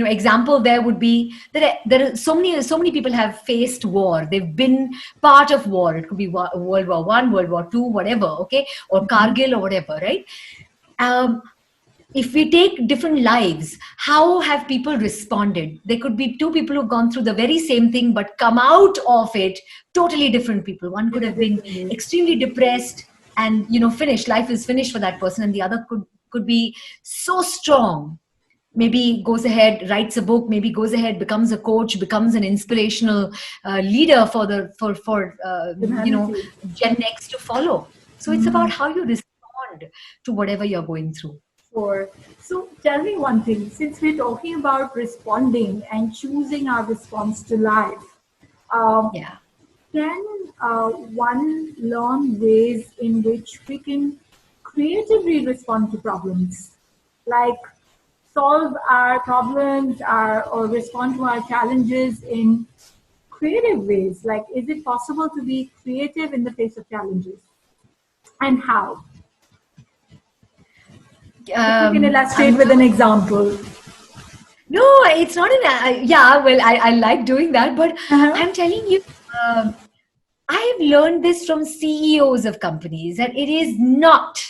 example there would be that there are so many people have faced war. They've been part of war. It could be World War One, World War Two, whatever, okay, or Kargil or whatever, right? um, if we take different lives, how have people responded? There could be two people who've gone through the very same thing but come out of it totally different people. One could In a have been different way. extremely depressed and finished, life is finished for that person, and the other could be so strong, maybe goes ahead, writes a book, maybe goes ahead, becomes a coach, becomes an inspirational leader for Humanity. Gen X to follow. So it's about how you respond to whatever you're going through. Sure. So tell me one thing, since we're talking about responding and choosing our response to life, um, Yeah. can one learn ways in which we can creatively respond to problems? Like solve our problems or respond to our challenges in creative ways? Like, is it possible to be creative in the face of challenges? And how? If you can illustrate with an example. No, it's not yeah, well, I like doing that, but Uh-huh. I'm telling you, um, I've learned this from CEOs of companies that it is not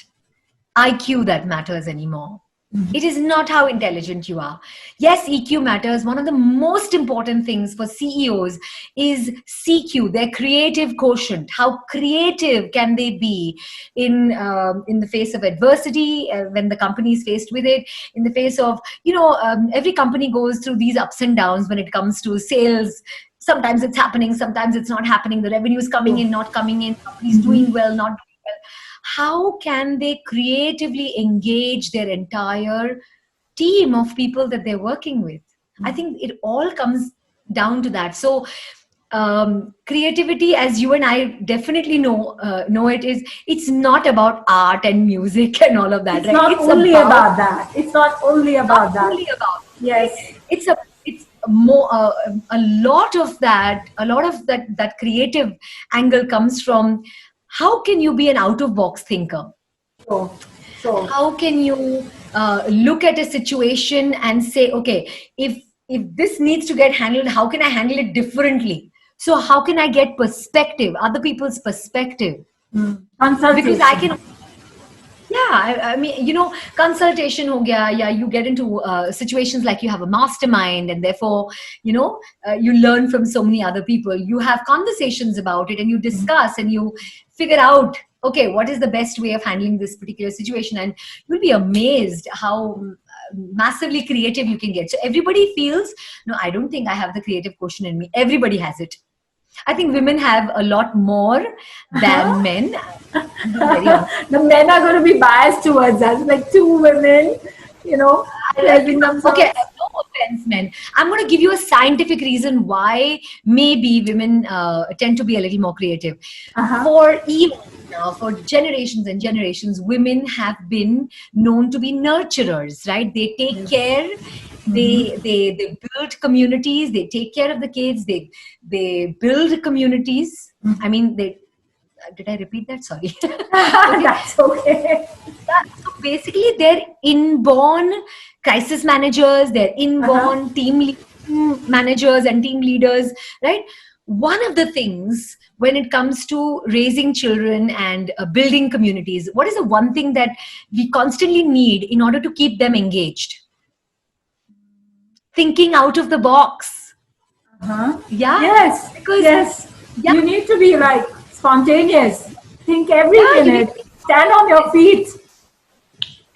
IQ that matters anymore. It is not how intelligent you are. Yes, EQ matters. One of the most important things for CEOs is CQ, their creative quotient. How creative can they be in the face of adversity, when the company is faced with it, in the face of, every company goes through these ups and downs when it comes to sales. Sometimes it's happening, sometimes it's not happening. The revenue is coming in, not coming in. Company's doing well, not doing well. How can they creatively engage their entire team of people that they're working with? I think it all comes down to that. So creativity, as you and I definitely know it, is it's not about art and music and all of that, It's right? not It's only about about that. It's not only about not that. only about, Yes. it's more a lot of that creative angle comes from how can you be an out of box thinker. Sure. Sure. How can you look at a situation and say, okay, if this needs to get handled, how can I handle it differently? So how can I get perspective, other people's perspective? Because I Consultation. can, yeah, I mean, consultation ho gaya, yeah, you get into situations like you have a mastermind, and therefore, you learn from so many other people. You have conversations about it, and you discuss, and you figure out, okay, what is the best way of handling this particular situation? And you'll be amazed how massively creative you can get. So everybody feels, no, I don't think I have the creative quotient in me. Everybody has it. I think women have a lot more than men. I'm being very honest. The men are going to be biased towards us, like two women, praising Okay, themselves. no offense, men. I'm going to give you a scientific reason why maybe women tend to be a little more creative. Uh-huh. For eons now, for generations and generations, women have been known to be nurturers, right? They take care. They build communities. They take care of the kids. They build communities. I mean, did I repeat that? Sorry. Okay. That's okay. So basically, they're inborn crisis managers, they're Uh-huh. inborn team managers and team leaders, right? One of the things when it comes to raising children and building communities, what is the one thing that we constantly need in order to keep them engaged? Thinking out of the box. Uh-huh. Yeah, Yes. because Yes. yeah, You need to be like spontaneous. Think every yeah, you need minute. to be Stand on your feet.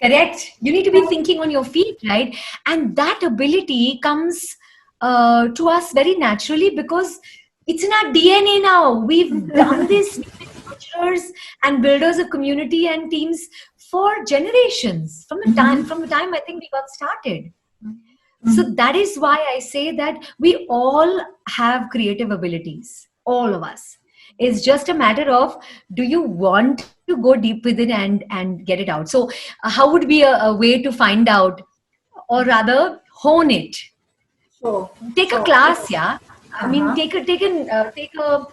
correct. You need to be thinking on your feet, right? And that ability comes to us very naturally because it's in our DNA now. We've done this. We've been nurturers and builders of community and teams for generations from the time I think we got started. So that is why I say that we all have creative abilities, all of us. It's just a matter of, do you want to go deep within and get it out? So how would be a way to find out, or rather hone it? Take a class, yeah. I mean, take a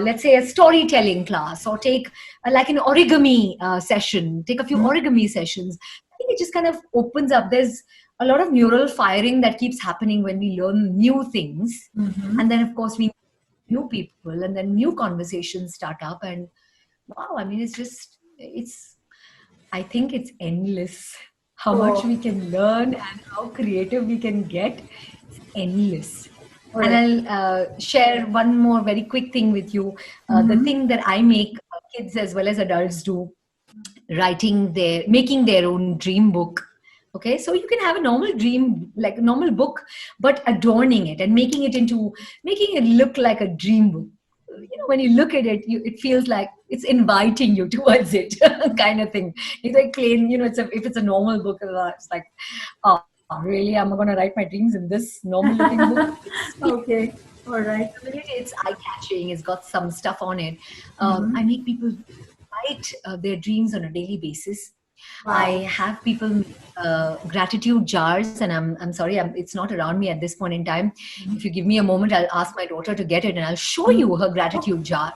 let's say a storytelling class, or take like an origami session. Take a few origami sessions. I think it just kind of opens up. There's a lot of neural firing that keeps happening when we learn new things, and then of course we meet new people, and then new conversations start up. And wow, I mean, it's. I think it's endless how much we can learn and how creative we can get. It's endless. And I'll share one more very quick thing with you. The thing that I make kids as well as adults do, making their own dream book. Okay, so you can have a normal dream, like a normal book, but adorning it and making it look like a dream book. You know, when you look at it, it feels like it's inviting you towards it, kind of thing. It's like plain, you know, if it's a normal book, it's like, oh, really, I'm going to write my dreams in this normal looking book. Okay, all right. It's eye-catching. It's got some stuff on it. I make people write their dreams on a daily basis. Wow. I have people make gratitude jars, and I'm sorry, it's not around me at this point in time. If you give me a moment, I'll ask my daughter to get it, and I'll show you her gratitude jar.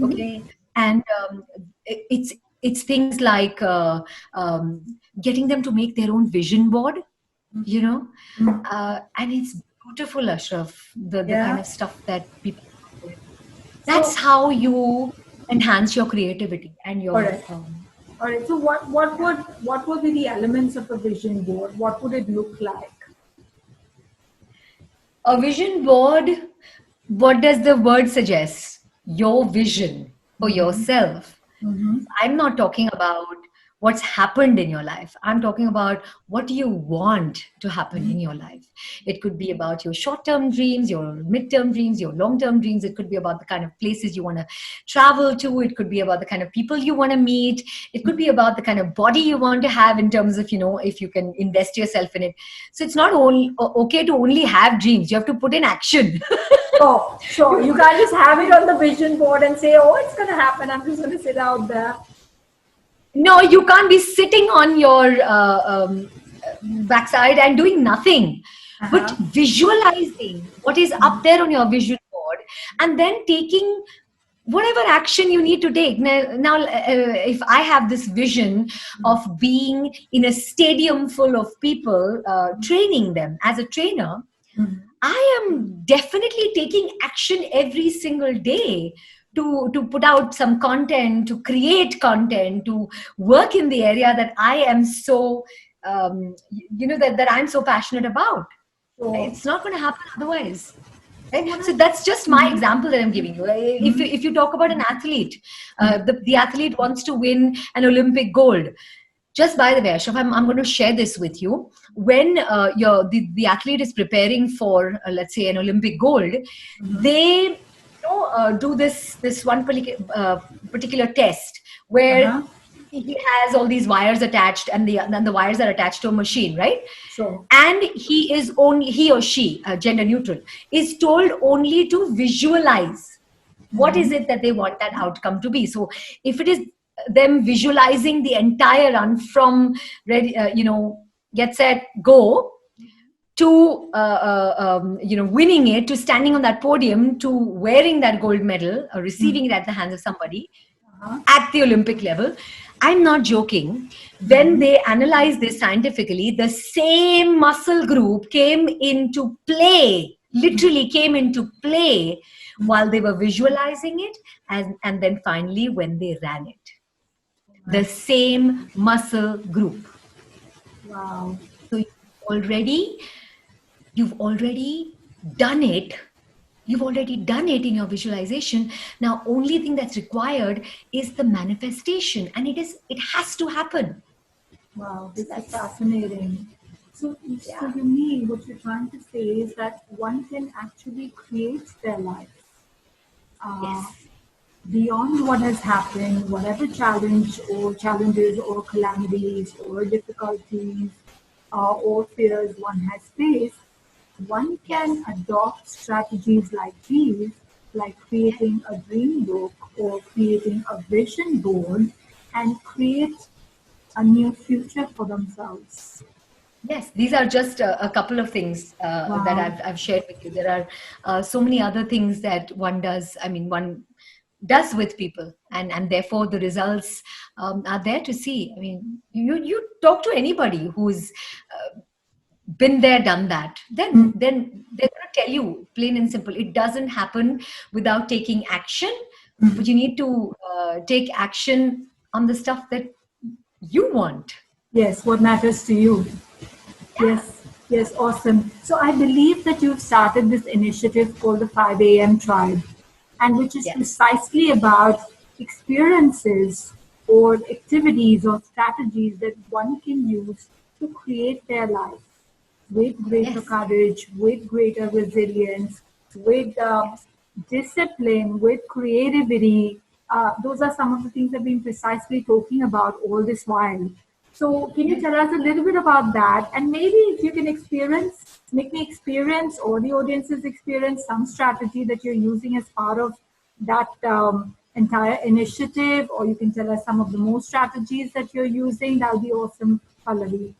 Okay, and it's things like getting them to make their own vision board. You know, and it's beautiful, Ashraf. The kind of stuff that people do. That's how you enhance your creativity and your. All right. So what would be the elements of a vision board? What would it look like? A vision board. What does the word suggest? Your vision for yourself. I'm not talking about what's happened in your life. I'm talking about what do you want to happen in your life. It could be about your short-term dreams, your mid-term dreams, your long-term dreams. It could be about the kind of places you want to travel to. It could be about the kind of people you want to meet. It could be about the kind of body you want to have in terms of, you know, if you can invest yourself in it. So it's not only okay to only have dreams. You have to put in action. Oh, sure. You can't just have it on the vision board and say, oh, it's going to happen. I'm just going to sit out there. No, you can't be sitting on your backside and doing nothing, but visualizing what is up there on your vision board, and then taking whatever action you need to take. Now, if I have this vision of being in a stadium full of people, training them as a trainer, I am definitely taking action every single day to put out some content, to create content, to work in the area that I am so, that I'm so passionate about. It's not going to happen otherwise. Right? So that's just my example that I'm giving you. If you talk about an athlete, the athlete wants to win an Olympic gold. Just by the way, Ashraf, I'm going to share this with you. When the athlete is preparing for, let's say, an Olympic gold, they do this one particular test where he has all these wires attached, and the wires are attached to a machine, right? Sure. And he or she, gender neutral, is told only to visualize what is it that they want that outcome to be. So if it is them visualizing the entire run from ready, get set, go, to winning it, to standing on that podium, to wearing that gold medal or receiving it at the hands of somebody at the Olympic level. I'm not joking. When they analyze this scientifically, the same muscle group came into play, literally came into play while they were visualizing it, and then finally when they ran it. The same muscle group. Wow. So you've already done it. You've already done it in your visualization. Now, only thing that's required is the manifestation, and it has to happen. Wow, this is fascinating. So you mean what you're trying to say is that one can actually create their life. Yes. beyond what has happened, whatever challenges or calamities or difficulties or fears one has faced, one can adopt strategies like these, like creating a dream book or creating a vision board, and create a new future for themselves. Yes, these are just a couple of things that Wow. I've shared with you. There are so many other things that one does. I mean, one does with people, and therefore the results are there to see. I mean, you talk to anybody who's been there, done that. Then they're going to tell you plain and simple. It doesn't happen without taking action, but you need to take action on the stuff that you want. Yes, what matters to you. Yes, yes, awesome. So I believe that you've started this initiative called the 5 a.m. Tribe, and which is Yes. precisely about experiences or activities or strategies that one can use to create their life with greater Yes. courage, with greater resilience, with Yes. discipline, with creativity. Those are some of the things I've been precisely talking about all this while. So, can you Yes. tell us a little bit about that? And maybe if you can make me experience or the audience's experience some strategy that you're using as part of that entire initiative, or you can tell us some of the more strategies that you're using. That would be awesome, Pallavi.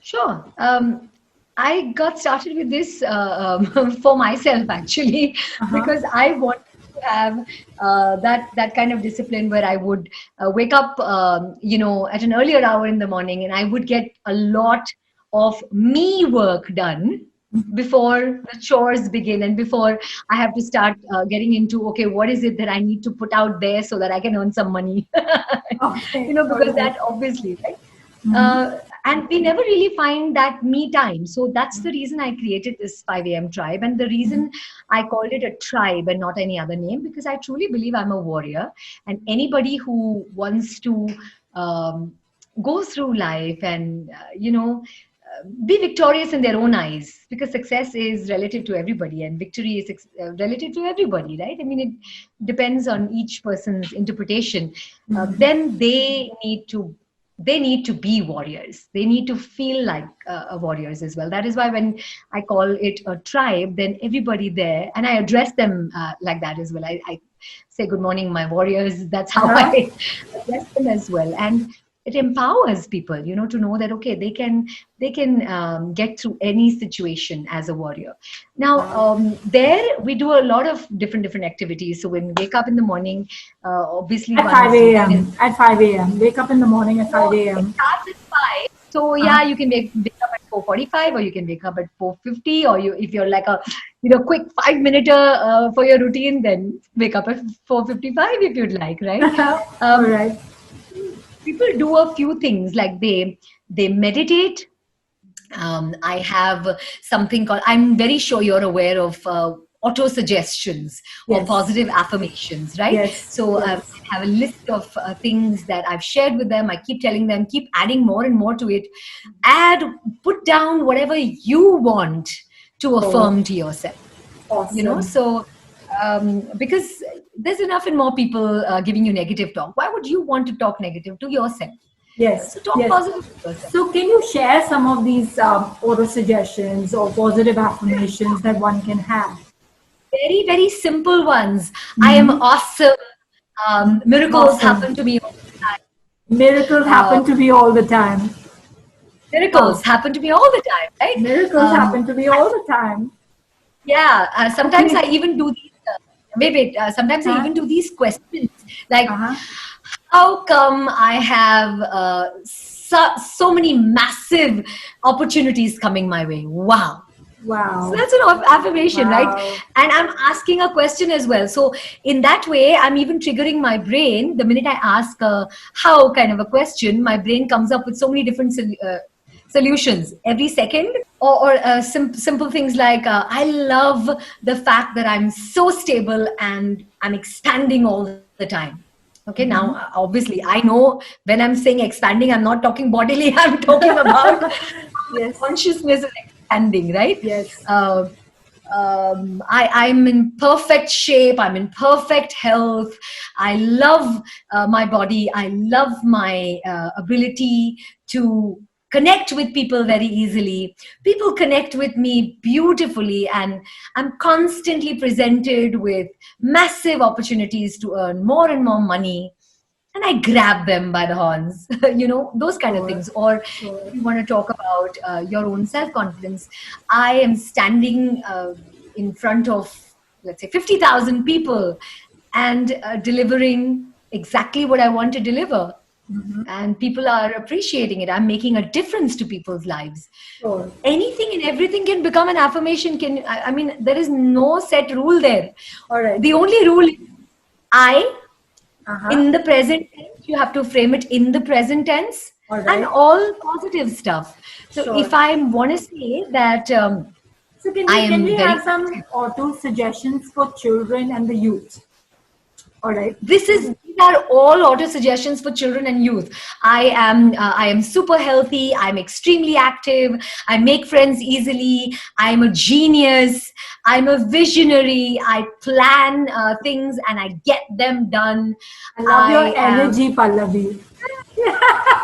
Sure. I got started with this for myself actually, Uh-huh. because I wanted to have that kind of discipline where I would wake up, at an earlier hour in the morning, and I would get a lot of me work done before the chores begin and before I have to start getting into, okay, what is it that I need to put out there so that I can earn some money? Okay, all Because right. that obviously, right? Mhm. uh, and we never really find that me time. So that's the reason I created this 5 a.m. tribe. And the reason I called it a tribe and not any other name, because I truly believe I'm a warrior. And anybody who wants to um, go through life and, be victorious in their own eyes, because success is relative to everybody and victory is relative to everybody, right? I mean, it depends on each person's interpretation. Then they need to be warriors. They need to feel like warriors as well. That is why when I call it a tribe, then everybody there, and I address them like that as well. I say, good morning, my warriors. That's how Uh-huh. I address them as well. And it empowers people, to know that, okay, they can get through any situation as a warrior. Now, Wow. there we do a lot of different activities. So when we wake up in the morning, obviously At 5 one's routine is, a.m. At 5 a.m. Wake up in the morning at no, 5 it a.m. starts at 5. So Uh-huh. yeah, you can wake up at 4:45, or you can wake up at 4:50, or if you're like a quick 5 minute for your routine, then wake up at 4:55 if you'd like, right? All Um, right. People do a few things, like they meditate. I have something called, I'm very sure you're aware of auto suggestions or Yes. positive affirmations, right? Yes. So Yes. I have a list of things that I've shared with them. I keep telling them, keep adding more and more to it. Add, put down whatever you want to Oh, affirm to yourself. awesome. So because there's enough and more people giving you negative talk. Why would you want to talk negative to yourself? Yes. So talk Yes. positive to yourself. So, can you share some of these auto suggestions or positive affirmations that one can have? Very, very simple ones. I am Mhm. awesome. Miracles Awesome. happen to me all the time. Miracles Uh, happen to me all the time. Miracles Wow. happen to me all the time, right? Miracles happen to me all the time. Yeah. Sometimes I Okay. even do these. Wait. Sometimes I Huh? even do these questions like, Uh-huh. how come I have so many massive opportunities coming my way? Wow. So Wow. that's an affirmation, right? Wow. And I'm asking a question as well. So in that way, I'm even triggering my brain. The minute I ask how kind of a question, my brain comes up with so many different solutions every second. Or simple things like, I love the fact that I'm so stable and I'm expanding all the time. Okay, now obviously I know when I'm saying expanding, I'm not talking bodily, I'm talking about Yes. consciousness is expanding, right? Yes. Uh, I'm in perfect shape. I'm in perfect health. I love my body. I love my ability to connect with people very easily. People connect with me beautifully, and I'm constantly presented with massive opportunities to earn more and more money, and I grab them by the horns, those kind of Sure. things. Or Sure. if you want to talk about your own self confidence, I am standing in front of, let's say, 50,000 people and delivering exactly what I want to deliver. Mm-hmm. And people are appreciating it. I'm making a difference to people's lives. Sure. Anything and everything can become an affirmation. I mean, there is no set rule there. All right. The only rule is I, Uh-huh. in the present tense. You have to frame it in the present tense. All right. And all positive stuff. So Sure. if I want to say that So I can am we very have some auto suggestions for children and the youth? All right. these are all auto suggestions for children and youth. I am super healthy. I'm extremely active. I make friends easily. I'm a genius. I'm a visionary. I plan things and I get them done. I love your am energy, Pallavi.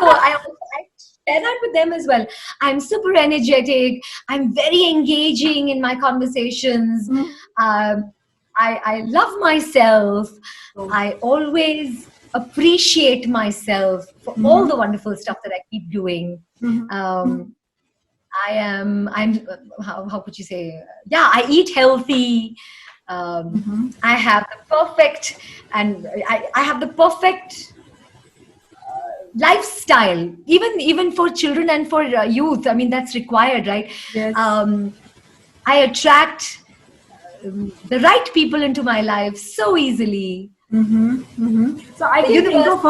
So I share that with them as well. I'm super energetic. I'm very engaging in my conversations. Mm. I love myself. Oh. I always appreciate myself for all the wonderful stuff that I keep doing. I'm how could you say? Yeah, I eat healthy. I have the perfect, and I have the perfect lifestyle, even for children and for youth. I mean, that's required, right? Yes. I attract the right people into my life so easily. So I can think of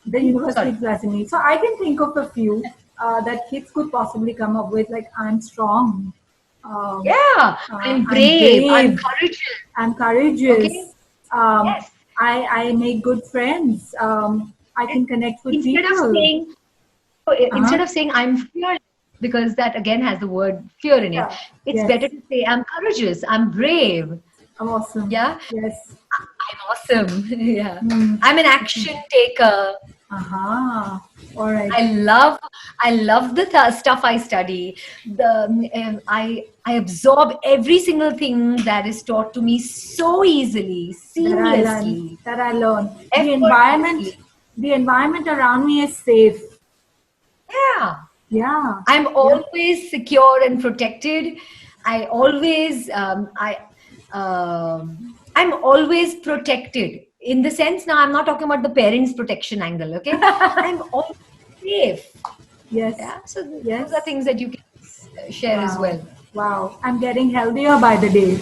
the university blessing me. So I can think of a few that kids could possibly come up with, like I'm strong. I'm brave. I'm courageous. I'm courageous. Okay? Yes. I make good friends. I can connect with people. Instead of saying I'm fearless, because that again has the word fear in it, it's better to say I'm courageous, I'm brave. I'm awesome. Yeah. Yes. I'm awesome. Yeah. I'm an action taker. All right. I love the stuff I study. I absorb every single thing that is taught to me so easily, seamlessly. That I learn. The environment around me is safe. Yeah. I'm always secure and protected. I'm always protected in the sense. Now I'm not talking about the parents' protection angle. Okay, I'm always safe. Yes. Yeah. So those are things that you can share as well. Wow. I'm getting healthier by the day.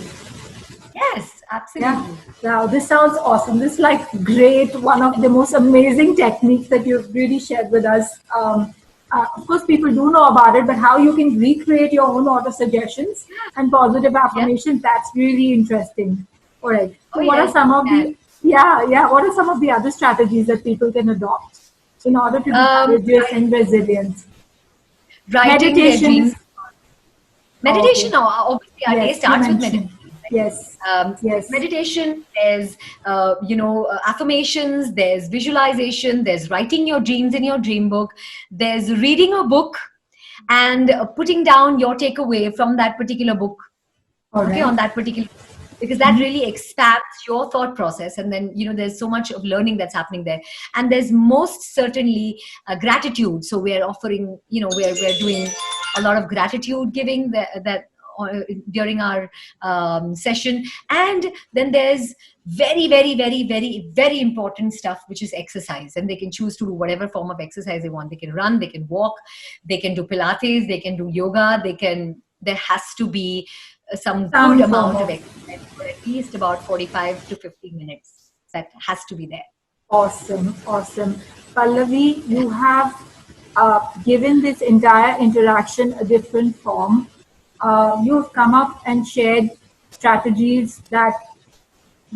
Yes, absolutely. Yeah. Wow, this sounds awesome. This is like great. One of the most amazing techniques that you've really shared with us. Of course, people do know about it, but how you can recreate your own auto suggestions and positive affirmations, that's really interesting. All right. So what are some of what are some of the other strategies that people can adopt in order to be courageous and resilient? Meditation. Obviously, our day starts with meditation. Yes. Meditation, there's affirmations, there's visualization, there's writing your dreams in your dream book, there's reading a book and putting down your takeaway from that particular book. On that particular, because that really expands your thought process, and then there's so much of learning that's happening there. And there's most certainly gratitude. So we're offering, we're doing a lot of gratitude giving that during our session. And then there's very, very, very, very, very important stuff, which is exercise. And they can choose to do whatever form of exercise they want. They can run, they can walk, they can do Pilates, they can do yoga, there has to be some good amount of exercise for at least about 45 to 50 minutes. That has to be there. Awesome. Pallavi, you have given this entire interaction a different form. You've come up and shared strategies that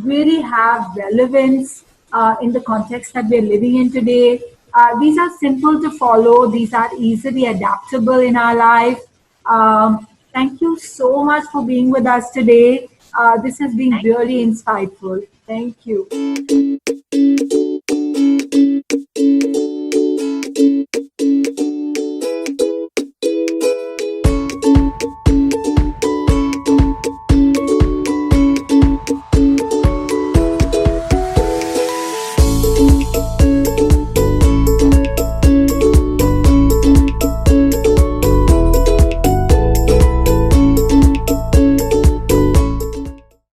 really have relevance in the context that we're living in today. These are simple to follow. These are easily adaptable in our life. Thank you so much for being with us today. This has been really insightful. Thank you.